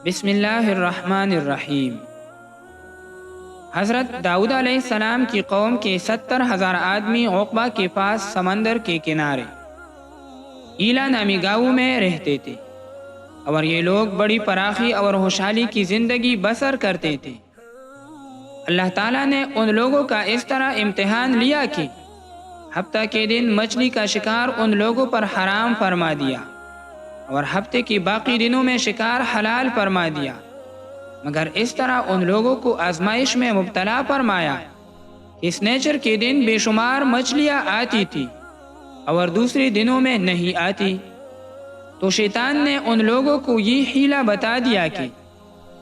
بسم اللہ الرحمن الرحیم۔ حضرت داؤد علیہ السلام کی قوم کے 70,000 آدمی عقبہ کے پاس سمندر کے کنارے ایلا نامی گاؤں میں رہتے تھے، اور یہ لوگ بڑی فراخی اور خوشحالی کی زندگی بسر کرتے تھے۔ اللہ تعالیٰ نے ان لوگوں کا اس طرح امتحان لیا کہ ہفتہ کے دن مچھلی کا شکار ان لوگوں پر حرام فرما دیا، اور ہفتے کی باقی دنوں میں شکار حلال فرما دیا، مگر اس طرح ان لوگوں کو آزمائش میں مبتلا فرمایا کہ سنیچر کے دن بے شمار مچھلیاں آتی تھی اور دوسرے دنوں میں نہیں آتی۔ تو شیطان نے ان لوگوں کو یہ حیلہ بتا دیا کہ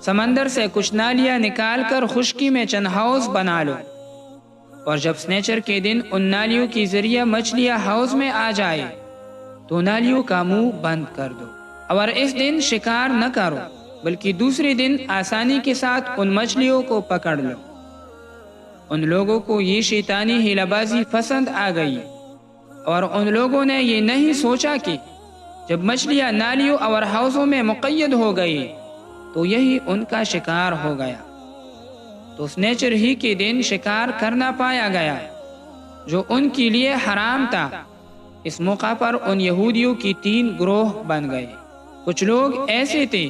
سمندر سے کچھ نالیاں نکال کر خشکی میں چند ہاؤس بنا لو، اور جب سنیچر کے دن ان نالیوں کی ذریعہ مچھلیاں ہاؤس میں آ جائے تو نالیوں کا منہ بند کر دو، اور اس دن شکار نہ کرو بلکہ دوسرے دن آسانی کے ساتھ ان مچھلیوں کو پکڑ لو۔ ان لوگوں کو یہ شیطانی ہیلہ بازی پسند آ گئی، اور ان لوگوں نے یہ نہیں سوچا کہ جب مچھلیاں نالیوں اور ہاؤسوں میں مقید ہو گئی تو یہی ان کا شکار ہو گیا۔ تو سنیچر ہی کے دن شکار کرنا پایا گیا جو ان کے لیے حرام تھا۔ اس موقع پر ان یہودیوں کی 3 گروہ بن گئے۔ کچھ لوگ ایسے تھے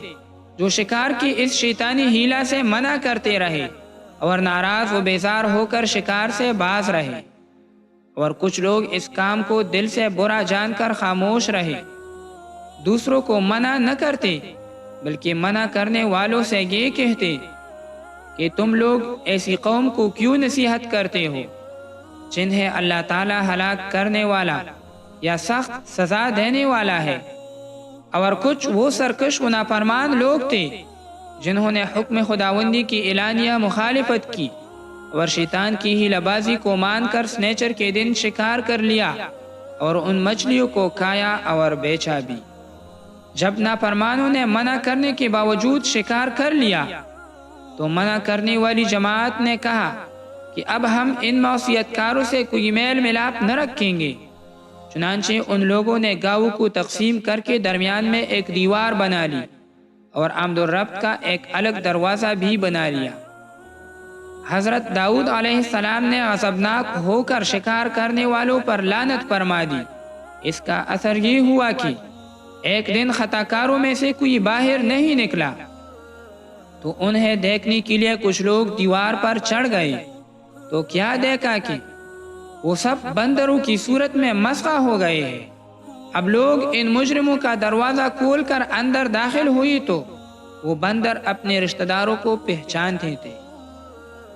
جو شکار کی اس شیطانی ہیلہ سے منع کرتے رہے اور ناراض و بیزار ہو کر شکار سے باز رہے، اور کچھ لوگ اس کام کو دل سے برا جان کر خاموش رہے، دوسروں کو منع نہ کرتے بلکہ منع کرنے والوں سے یہ کہتے کہ تم لوگ ایسی قوم کو کیوں نصیحت کرتے ہو جنہیں اللہ تعالیٰ ہلاک کرنے والا یا سخت سزا دینے والا ہے۔ اور کچھ وہ سرکش و نافرمان لوگ تھے جنہوں نے حکم خداوندی کی اعلانیہ مخالفت کی اور شیطان کی ہیلہ بازی کو مان کر سنیچر کے دن شکار کر لیا اور ان مچھلیوں کو کھایا اور بیچا بھی۔ جب نافرمانوں نے منع کرنے کے باوجود شکار کر لیا تو منع کرنے والی جماعت نے کہا کہ اب ہم ان معصیت کاروں سے کوئی میل ملاپ نہ رکھیں گے۔ چنانچہ ان لوگوں نے گاؤں کو تقسیم کر کے درمیان میں ایک دیوار بنا لی اور آمد و رفت کا ایک الگ دروازہ بھی بنا لیا۔ حضرت داؤد علیہ السلام نے غضبناک ہو کر شکار کرنے والوں پر لعنت فرما دی۔ اس کا اثر یہ ہوا کہ ایک دن خطا کاروں میں سے کوئی باہر نہیں نکلا، تو انہیں دیکھنے کے لیے کچھ لوگ دیوار پر چڑھ گئے، تو کیا دیکھا کہ وہ سب بندروں کی صورت میں مسخ ہو گئے ہیں۔ اب لوگ ان مجرموں کا دروازہ کھول کر اندر داخل ہوئی تو وہ بندر اپنے رشتہ داروں کو پہچانتے تھے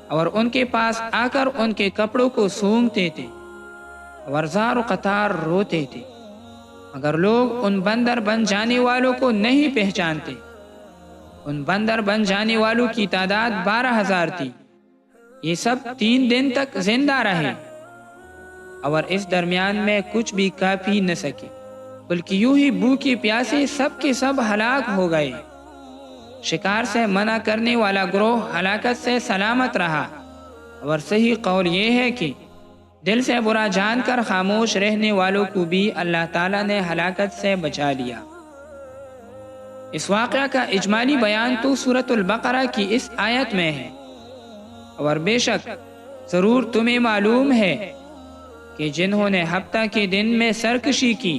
اور ان کے پاس آ کر ان کے کپڑوں کو سونگھتے تھے اور زار و قطار روتے تھے، مگر لوگ ان بندر بن جانے والوں کو نہیں پہچانتے۔ ان بندر بن جانے والوں کی تعداد 12,000 تھی۔ یہ سب 3 دن تک زندہ رہے اور اس درمیان میں کچھ بھی کھا پی نہ سکے، بلکہ یوں ہی بھوکے پیاسے سب کے سب ہلاک ہو گئے۔ شکار سے منع کرنے والا گروہ ہلاکت سے سلامت رہا، اور صحیح قول یہ ہے کہ دل سے برا جان کر خاموش رہنے والوں کو بھی اللہ تعالیٰ نے ہلاکت سے بچا لیا۔ اس واقعہ کا اجمالی بیان تو سورۃ البقرہ کی اس آیت میں ہے۔ اور بے شک ضرور تمہیں معلوم ہے کہ جنہوں نے ہفتہ کے دن میں سرکشی کی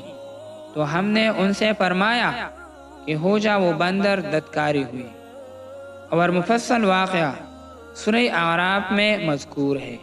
تو ہم نے ان سے فرمایا کہ ہو جا وہ بندر ددکاری ہوئی۔ اور مفصل واقعہ سورہ اعراف میں مذکور ہے۔